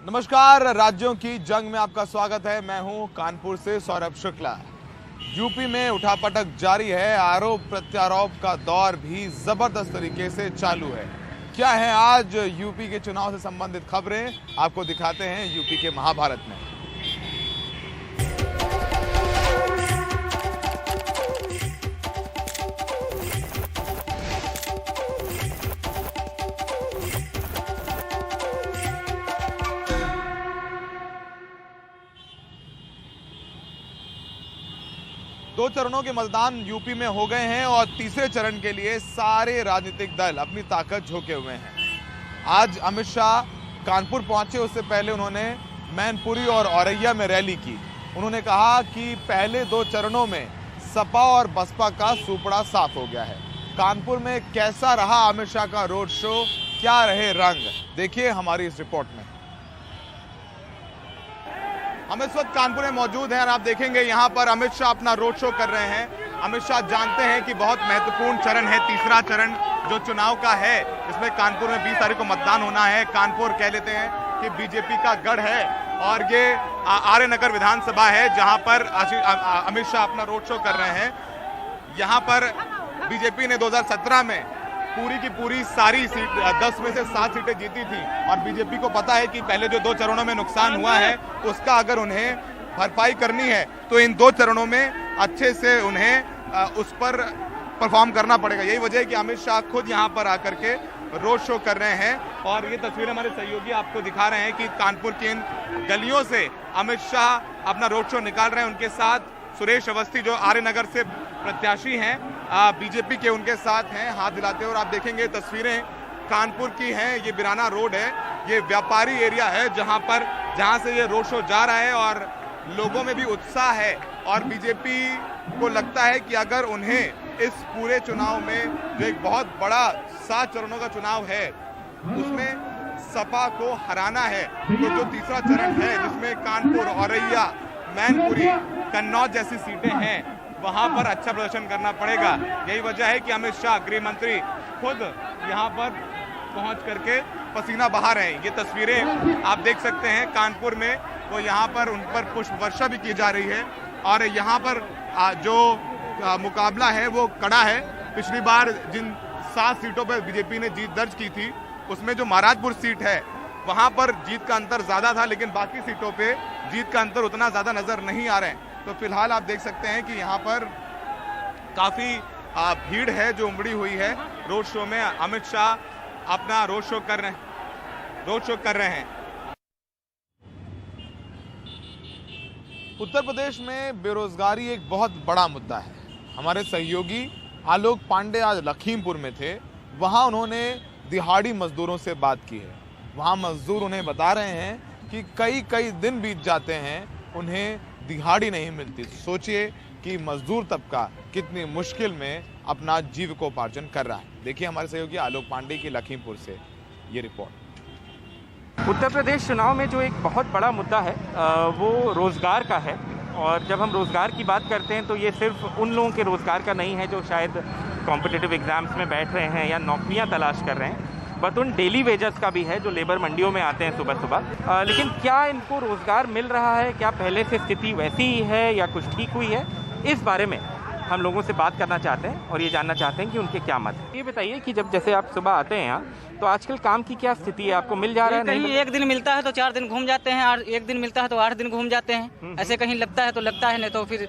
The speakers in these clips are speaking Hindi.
नमस्कार, राज्यों की जंग में आपका स्वागत है। मैं हूं कानपुर से सौरभ शुक्ला। यूपी में उठापटक जारी है। आरोप प्रत्यारोप का दौर भी जबरदस्त तरीके से चालू है। क्या है आज यूपी के चुनाव से संबंधित खबरें, आपको दिखाते हैं यूपी के महाभारत में। दो चरणों के मतदान यूपी में हो गए हैं और तीसरे चरण के लिए सारे राजनीतिक दल अपनी ताकत झोंके हुए हैं। आज अमित शाह कानपुर पहुंचे, उससे पहले उन्होंने मैनपुरी और औरैया में रैली की। उन्होंने कहा कि पहले दो चरणों में सपा और बसपा का सुपड़ा साफ हो गया है। कानपुर में कैसा रहा अमित शाह का रोड शो, क्या रहे रंग, देखिए हमारी इस रिपोर्ट में। हम इस वक्त कानपुर में मौजूद हैं और आप देखेंगे यहाँ पर अमित शाह अपना रोड शो कर रहे हैं। अमित शाह जानते हैं कि बहुत महत्वपूर्ण चरण है, तीसरा चरण जो चुनाव का है, इसमें कानपुर में 20 तारीख को मतदान होना है। कानपुर कह लेते हैं कि बीजेपी का गढ़ है और ये आर्य नगर विधानसभा है जहां पर अमित शाह अपना रोड शो कर रहे हैं। यहाँ पर बीजेपी ने 2017 में पूरी की पूरी सारी सीट 10 में से 7 सीटें जीती थी और बीजेपी को पता है कि पहले जो दो चरणों में नुकसान हुआ है उसका अगर उन्हें भरपाई करनी है तो इन दो चरणों में अच्छे से उन्हें उस पर परफॉर्म करना पड़ेगा। यही वजह है कि अमित शाह खुद यहाँ पर आकर के रोड शो कर रहे हैं और ये तस्वीरें हमारे सहयोगी आपको दिखा रहे हैं कि कानपुर की इन गलियों से अमित शाह अपना रोड शो निकाल रहे हैं। उनके साथ सुरेश अवस्थी जो आर्य नगर से प्रत्याशी हैं बीजेपी के, उनके साथ हैं हाथ दिलाते हुए। और आप देखेंगे तस्वीरें कानपुर की हैं, ये बिराना रोड है, ये व्यापारी एरिया है जहां से ये रोड शो जा रहा है और लोगों में भी उत्साह है। और बीजेपी को लगता है कि अगर उन्हें इस पूरे चुनाव में जो एक बहुत बड़ा 7 चरणों का चुनाव है उसमें सपा को हराना है तो जो तीसरा चरण है जिसमें कानपुर, औरैया, मैनपुरी, कन्नौज जैसी सीटें हैं वहां पर अच्छा प्रदर्शन करना पड़ेगा। यही वजह है कि अमित शाह गृह मंत्री खुद यहां पर पहुंच करके पसीना बहा रहे हैं। ये तस्वीरें आप देख सकते हैं कानपुर में, वो यहां पर उन पर पुष्प वर्षा भी की जा रही है और यहां पर जो मुकाबला है वो कड़ा है। पिछली बार जिन 7 सीटों पर बीजेपी ने जीत दर्ज की थी उसमें जो महाराजपुर सीट है वहां पर जीत का अंतर ज्यादा था, लेकिन बाकी सीटों पे जीत का अंतर उतना ज्यादा नजर नहीं आ रहे हैं। तो फिलहाल आप देख सकते हैं कि यहाँ पर काफी भीड़ है जो उमड़ी हुई है रोड शो में। अमित शाह अपना रोड शो कर रहे हैं। उत्तर प्रदेश में बेरोजगारी एक बहुत बड़ा मुद्दा है। हमारे सहयोगी आलोक पांडे आज लखीमपुर में थे, वहां उन्होंने दिहाड़ी मजदूरों से बात की है। वहां मजदूर उन्हें बता रहे हैं कि कई दिन बीत जाते हैं उन्हें दिहाड़ी नहीं मिलती। सोचिए कि मजदूर तबका कितनी मुश्किल में अपना जीविकोपार्जन कर रहा है। देखिए हमारे सहयोगी आलोक पांडे की लखीमपुर से ये रिपोर्ट। उत्तर प्रदेश चुनाव में जो एक बहुत बड़ा मुद्दा है वो रोज़गार का है। और जब हम रोज़गार की बात करते हैं तो ये सिर्फ उन लोगों के रोज़गार का नहीं है जो शायद कॉम्पिटिटिव एग्ज़ाम्स में बैठ रहे हैं या नौकरियां तलाश कर रहे हैं, बट उन डेली वेजेस का भी है जो लेबर मंडियों में आते हैं सुबह सुबह। लेकिन क्या इनको रोज़गार मिल रहा है, क्या पहले से स्थिति वैसी ही है या कुछ ठीक हुई है, इस बारे में हम लोगों से बात करना चाहते हैं और ये जानना चाहते हैं कि उनके क्या मत है। ये बताइए कि जब जैसे आप सुबह आते हैं यहाँ तो आजकल काम की क्या स्थिति है, आपको मिल जा रहा है? कहीं एक दिन मिलता है तो 4 दिन घूम जाते हैं और एक दिन मिलता है तो 8 दिन घूम जाते हैं। ऐसे कहीं लगता है तो लगता है, नहीं तो फिर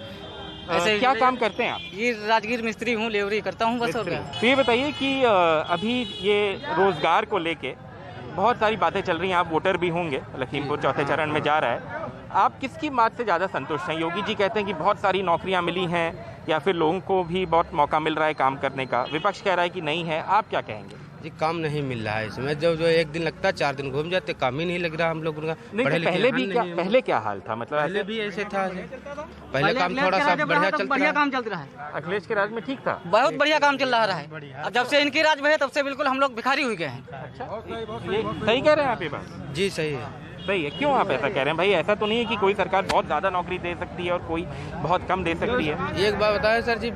ऐसे। क्या काम करते हैं आप? ये राजगीर मिस्त्री हूँ, लेवरी करता हूँ बस हो गया। तो ये बताइए कि अभी ये रोज़गार को लेके बहुत सारी बातें चल रही हैं, आप वोटर भी होंगे, लखीमपुर चौथे चरण में जा रहा है, आप किसकी बात से ज़्यादा संतुष्ट हैं? योगी जी कहते हैं कि बहुत सारी नौकरियां मिली हैं या फिर लोगों को भी बहुत मौका मिल रहा है काम करने का, विपक्ष कह रहा है कि नहीं है, आप क्या कहेंगे? जी काम नहीं मिल रहा है इसमें, जो एक दिन लगता है 4 दिन घूम जाते, काम ही नहीं लग रहा हम लोगों का। नहीं, पहले क्या हाल था? मतलब पहले भी ऐसे था, पहले काम थोड़ा सा बढ़िया काम चल रहा है। अखिलेश के राज में ठीक था, बहुत बढ़िया काम चल रहा है। जब से इनकी राज में है तब से बिल्कुल हम लोग भिखारी हुए गए हैं। अच्छा, ये सही कह रहे हैं आप ये बात? जी सही है। सही है। क्यों आप ऐसा कह रहे हैं भाई? ऐसा तो नहीं है कि कोई सरकार बहुत ज़्यादा नौकरी दे सकती है और कोई बहुत कम दे सकती है। एक बात बताएं सर जी,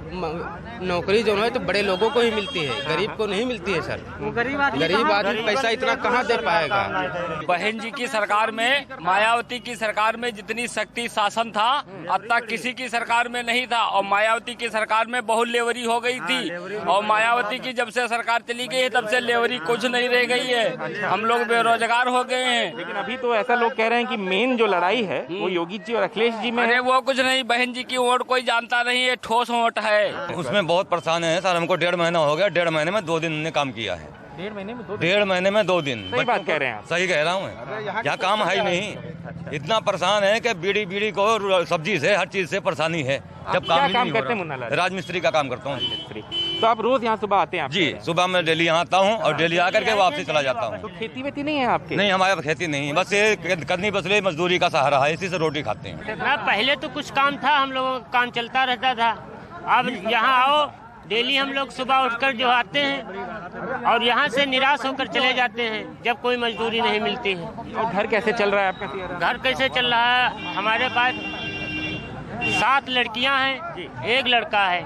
नौकरी जो है तो बड़े लोगों को ही मिलती है, गरीब को नहीं मिलती है सर। वो गरीब आदमी पैसा इतना कहाँ दे पाएगा? बहन जी की सरकार में, मायावती की सरकार में जितनी सख्ती शासन था अब तक किसी की सरकार में नहीं था। और मायावती की सरकार में बहुत लेवरी हो गई थी, और मायावती की जब से सरकार चली गई है तब से लेवरी कुछ नहीं रह गई है। हम लोग बेरोजगार हो गए हैं। लेकिन अभी तो ऐसा लोग कह रहे हैं कि मेन जो लड़ाई है वो योगी जी और अखिलेश जी में है। अरे वो कुछ नहीं, बहन जी की वोट कोई जानता नहीं है, ठोस वोट है। उसमें बहुत परेशान है सर। हमको 1.5 महीना हो गया, 1.5 महीने में 2 दिन ने काम किया है। 1.5 महीने में 2 दिन। सही बात कह रहे हैं आप। सही कह रहा हूँ मैं। यहाँ काम है ही नहीं। इतना परेशान है कि बीड़ी को सब्जी से, हर चीज से परेशानी है। जब क्या काम करते हैं मुन्ना लाल? राजमिस्त्री का काम करता हूँ। तो आप रोज यहाँ सुबह आते हैं? जी, सुबह मैं डेली यहाँ आता हूँ और डेली आकर के वापसी चला जाता हूँ। तो खेती वेती नहीं है आपके? नहीं, हमारे पास खेती नहीं, बस ये कदनी बसले मजदूरी का सहारा है, इसी से रोटी खाते हैं। पहले तो कुछ काम था, हम लोगों का काम चलता रहता था। अब यहाँ आओ, डेली हम लोग सुबह उठकर जो आते हैं और यहाँ से निराश होकर चले जाते हैं जब कोई मजदूरी नहीं मिलती है। और घर कैसे चल रहा है आपका? घर कैसे चल रहा है? हमारे पास 7 लड़कियां हैं, 1 लड़का है।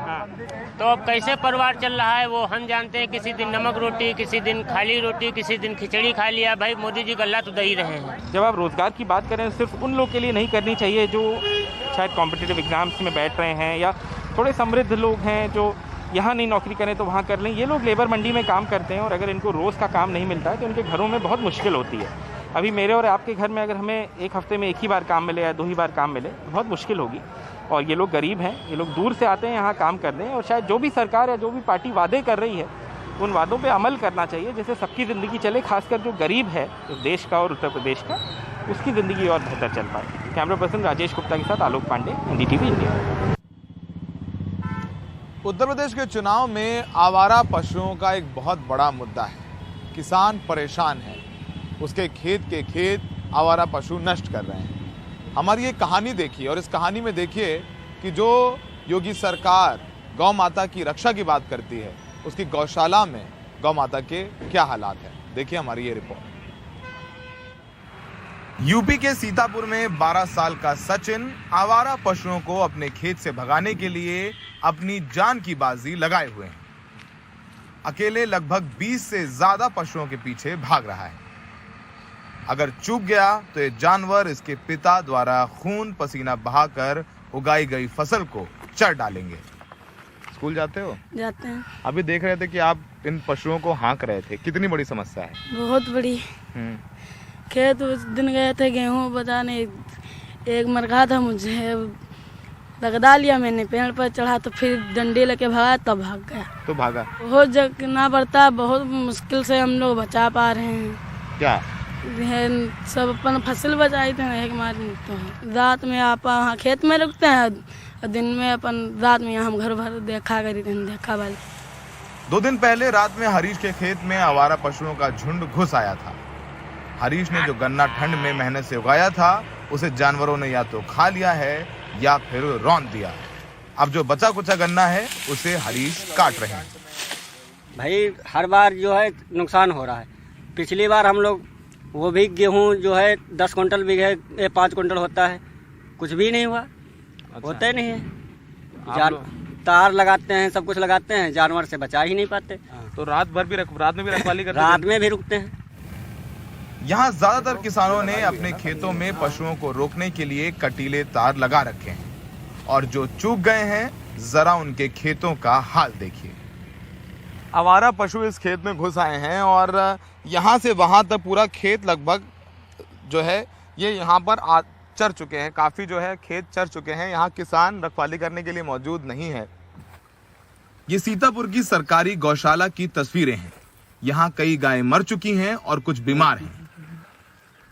तो अब कैसे परिवार चल रहा है वो हम जानते हैं। किसी दिन नमक रोटी, किसी दिन खाली रोटी, किसी दिन खिचड़ी खा लिया। भाई मोदी जी गल्ला तो दे ही रहे हैं। जब आप रोजगार की बात करें सिर्फ उन लोग के लिए नहीं करनी चाहिए जो शायद कॉम्पिटिटिव एग्जाम्स में बैठ रहे हैं या थोड़े समृद्ध लोग हैं जो यहाँ नहीं नौकरी करें तो वहाँ कर लें। ये लोग लेबर मंडी में काम करते हैं और अगर इनको रोज़ का काम नहीं मिलता है तो उनके घरों में बहुत मुश्किल होती है। अभी मेरे और आपके घर में अगर हमें एक हफ्ते में 1 ही बार काम मिले या 2 ही बार काम मिले तो बहुत मुश्किल होगी। और ये लोग गरीब हैं, ये लोग दूर से आते हैं यहाँ काम करने, और शायद जो भी सरकार या जो भी पार्टी वादे कर रही है उन वादों पे अमल करना चाहिए जिससे सबकी ज़िंदगी चले, खासकर जो गरीब है इस देश का और उत्तर प्रदेश का, उसकी ज़िंदगी और बेहतर चल पाए। कैमरा पर्सन राजेश गुप्ता के साथ आलोक पांडे, NDTV इंडिया। उत्तर प्रदेश के चुनाव में आवारा पशुओं का एक बहुत बड़ा मुद्दा है। किसान परेशान है, उसके खेत के खेत आवारा पशु नष्ट कर रहे हैं। हमारी एक कहानी देखिए और इस कहानी में देखिए कि जो योगी सरकार गौ माता की रक्षा की बात करती है उसकी गौशाला में गौ माता के क्या हालात हैं। देखिए हमारी ये रिपोर्ट। यूपी के सीतापुर में 12 साल का सचिन आवारा पशुओं को अपने खेत से भगाने के लिए अपनी जान की बाजी लगाए हुए हैं। अकेले लगभग 20 से ज्यादा पशुओं के पीछे भाग रहा है। अगर चूक गया तो ये जानवर इसके पिता द्वारा खून पसीना बहाकर उगाई गई फसल को चर डालेंगे। स्कूल जाते हो? जाते हैं। अभी देख रहे थे कि आप इन पशुओं को हाँक रहे थे, कितनी बड़ी समस्या है? बहुत बड़ी। खेत उस दिन गए थे गेहूँ बताने, एक मरघा था, मुझे लगदा लिया मैंने, पेड़ पर चढ़ा तो फिर डंडे लेके भागा तब भाग गया। तो भागा? बहुत जगना पड़ता, बहुत मुश्किल से हम लोग बचा पा रहे हैं। क्या सब अपन फसल बचाई थे एक मार तो रात में आप वहाँ खेत में रुकते हैं और दिन में अपन रात में हम घर भर देखा करी देखा वाले। 2 दिन पहले रात में हरीश के खेत में आवारा पशुओं का झुंड घुस आया था। हरीश ने जो गन्ना ठंड में मेहनत से उगाया था उसे जानवरों ने या तो खा लिया है या फिर रौंद दिया। अब जो बचा कुचा गन्ना है उसे हरीश काट रहे हैं। भाई हर बार जो है नुकसान हो रहा है। पिछली बार हम लोग वो भी गेहूं जो है 10 कुंटल बीघे 5 कुंटल होता है, कुछ भी नहीं हुआ। अच्छा। होता ही नहीं है। तार लगाते हैं, सब कुछ लगाते हैं, जानवर से बचा ही नहीं पाते। तो रात में भी रखवाली करते हैं? रात में भी रुकते हैं। यहाँ ज्यादातर किसानों ने अपने खेतों में पशुओं को रोकने के लिए कटीले तार लगा रखे हैं और जो चूक गए हैं जरा उनके खेतों का हाल देखिए। आवारा पशु इस खेत में घुस आए हैं और यहाँ से वहाँ तक पूरा खेत लगभग जो है ये यहाँ पर चर चुके हैं। काफ़ी जो है खेत चर चुके हैं। यहाँ किसान रखवाली करने के लिए मौजूद नहीं है। ये सीतापुर की सरकारी गौशाला की तस्वीरें हैं। यहाँ कई गायें मर चुकी हैं और कुछ बीमार हैं।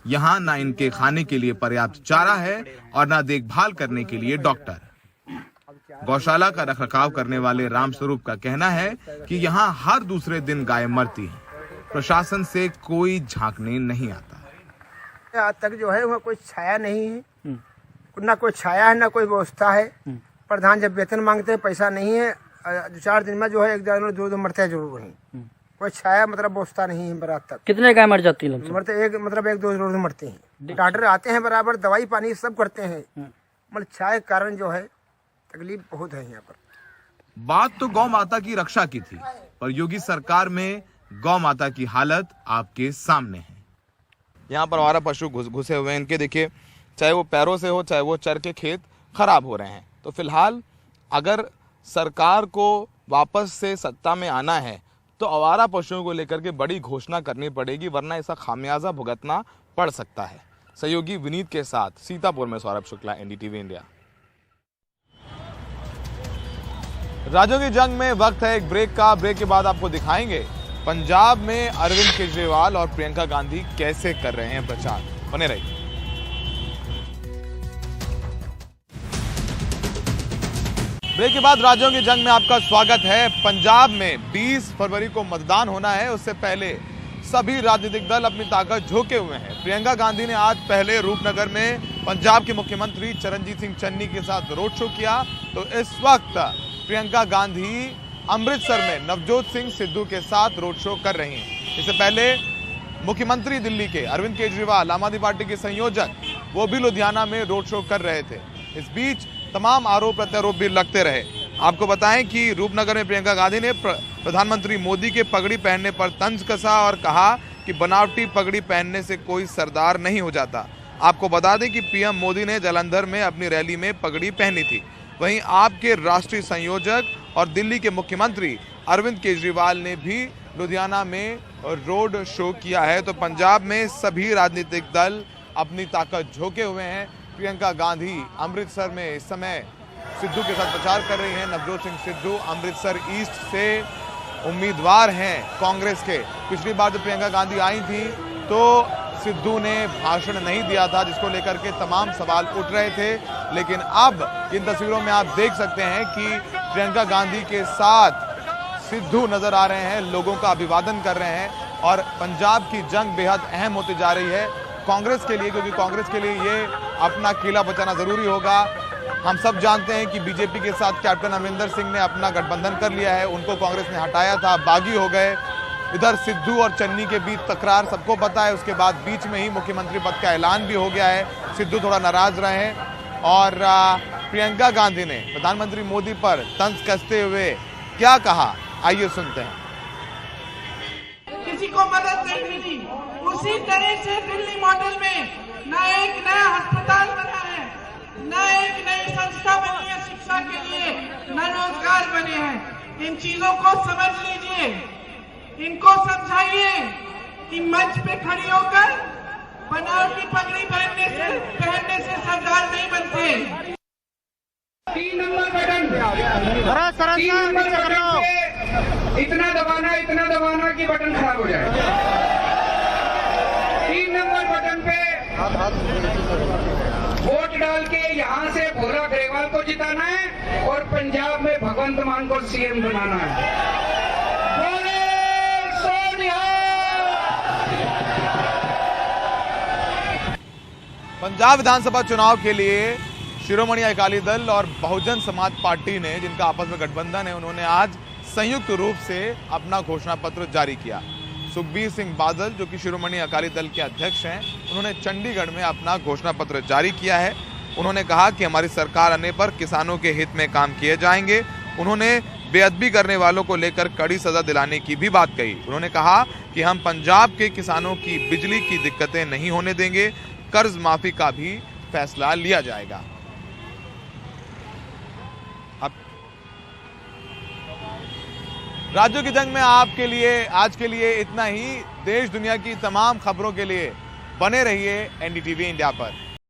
यहाँ ना इनके खाने के लिए पर्याप्त चारा है और ना देखभाल करने के लिए डॉक्टर। गौशाला का रखरखाव करने वाले रामस्वरूप का कहना है कि यहाँ हर दूसरे दिन गाय मरती है। प्रशासन से कोई झांकने नहीं आता। आज तक जो है वहाँ कोई छाया नहीं है, ना कोई छाया है ना कोई व्यवस्था है। प्रधान जब वेतन मांगते हैं पैसा नहीं है, 4 दिन में जो है 1 जानवर 2 मरते हैं जो वहीं। कोई छाया मतलब पहुँचता नहीं है बारात तक। कितने गाय मर जाती है? मरते एक मतलब 1-2 रोज मरते हैं। डॉक्टर आते हैं बराबर, दवाई पानी सब करते हैं, मतलब छाया के कारण जो है तकलीफ बहुत है यहाँ पर। बात तो गौ माता की रक्षा की थी, पर योगी सरकार में गौ माता की हालत आपके सामने है। यहाँ पर आवारा पशु घुसे हुए हैं, इनके देखिए, चाहे वो पैरों से हो चाहे वो चर के खेत खराब हो रहे हैं। तो फिलहाल अगर सरकार को वापस से सत्ता में आना है तो आवारा पशुओं को लेकर के बड़ी घोषणा करनी पड़ेगी, वरना इसका खामियाजा भुगतना पड़ सकता है। सहयोगी विनीत के साथ सीतापुर में सौरभ शुक्ला, एनडीटीवी इंडिया। राज्यों की जंग में वक्त है एक ब्रेक का। ब्रेक के बाद आपको दिखाएंगे पंजाब में अरविंद केजरीवाल और प्रियंका गांधी कैसे कर रहे हैं प्रचार। बने रहिए। ब्रेक के बाद राज्यों की जंग में आपका स्वागत है। पंजाब में 20 फरवरी को मतदान होना है, उससे पहले सभी राजनीतिक दल अपनी ताकत झोंके हुए हैं। प्रियंका गांधी ने आज पहले रूपनगर में पंजाब के मुख्यमंत्री चरणजीत सिंह चन्नी के साथ रोड शो किया, तो इस वक्त प्रियंका गांधी अमृतसर में नवजोत सिंह सिद्धू के साथ रोड शो कर रही हैं। इससे पहले मुख्यमंत्री दिल्ली के अरविंद केजरीवाल, आम आदमी पार्टी के संयोजक, वो भी लुधियाना में रोड शो कर रहे थे। इस बीच तमाम आरोप प्रत्यारोप भी लगते रहे। आपको बताएं कि रूपनगर में प्रियंका गांधी ने प्रधानमंत्री मोदी के पगड़ी पहनने पर तंज कसा और कहा कि बनावटी पगड़ी पहनने से कोई सरदार नहीं हो जाता। आपको बता दें कि पीएम मोदी ने जालंधर में अपनी रैली में पगड़ी पहनी थी। वहीं आपके राष्ट्रीय संयोजक और दिल्ली के मुख्यमंत्री अरविंद केजरीवाल ने भी लुधियाना में रोड शो किया है। तो पंजाब में सभी राजनीतिक दल अपनी ताकत झोंके हुए हैं। प्रियंका गांधी अमृतसर में इस समय सिद्धू के साथ प्रचार कर रही हैं। नवजोत सिंह सिद्धू अमृतसर ईस्ट से उम्मीदवार हैं कांग्रेस के। पिछली बार जब प्रियंका गांधी आई थी तो सिद्धू ने भाषण नहीं दिया था, जिसको लेकर के तमाम सवाल उठ रहे थे। लेकिन अब इन तस्वीरों में आप देख सकते हैं कि प्रियंका गांधी के साथ सिद्धू नजर आ रहे हैं, लोगों का अभिवादन कर रहे हैं। और पंजाब की जंग बेहद अहम होती जा रही है कांग्रेस के लिए, क्योंकि कांग्रेस के लिए ये अपना किला बचाना जरूरी होगा। हम सब जानते हैं कि बीजेपी के साथ कैप्टन अमरिंदर सिंह ने अपना गठबंधन कर लिया है, उनको कांग्रेस ने हटाया था, बागी हो गए। इधर सिद्धू और चन्नी के बीच तकरार सबको पता है। उसके बाद बीच में ही मुख्यमंत्री पद का ऐलान भी हो गया है। सिद्धू थोड़ा नाराज रहे हैं और प्रियंका गांधी ने प्रधानमंत्री मोदी पर तंज कसते हुए क्या कहा, आइए सुनते हैं। किसी को मदद नहीं मिली, उसी तरह से दिल्ली मॉडल में न एक नया अस्पताल बना है, न एक नई संस्था बनी है शिक्षा के लिए, न रोजगार बने हैं। इन चीजों को समझ लीजिए, इनको समझाइए कि मंच पे खड़ी होकर बनावटी पगड़ी पहनने से सरदार नहीं बनते। 3 नंबर बटन, 3 नंबर बटन पे इतना दबाना कि बटन खराब हो जाए। 3 नंबर बटन पे वोट डाल के यहाँ से भोला ग्रेवाल को जिताना है और पंजाब में भगवंत मान को सीएम बनाना है। पंजाब विधानसभा चुनाव के लिए शिरोमणि अकाली दल और बहुजन समाज पार्टी ने, जिनका आपस में गठबंधन है, उन्होंने आज संयुक्त रूप से अपना घोषणा पत्र जारी किया। सुखबीर सिंह बादल, जो कि शिरोमणि अकाली दल के अध्यक्ष हैं, उन्होंने चंडीगढ़ में अपना घोषणा पत्र जारी किया है। उन्होंने कहा कि हमारी सरकार आने पर किसानों के हित में काम किए जाएंगे। उन्होंने बेअदबी करने वालों को लेकर कड़ी सजा दिलाने की भी बात कही। उन्होंने कहा कि हम पंजाब के किसानों की बिजली की दिक्कतें नहीं होने देंगे, कर्ज माफी का भी फैसला लिया जाएगा। अब राज्यों की जंग में आपके लिए आज के लिए इतना ही। देश दुनिया की तमाम खबरों के लिए बने रहिए एनडीटीवी इंडिया पर।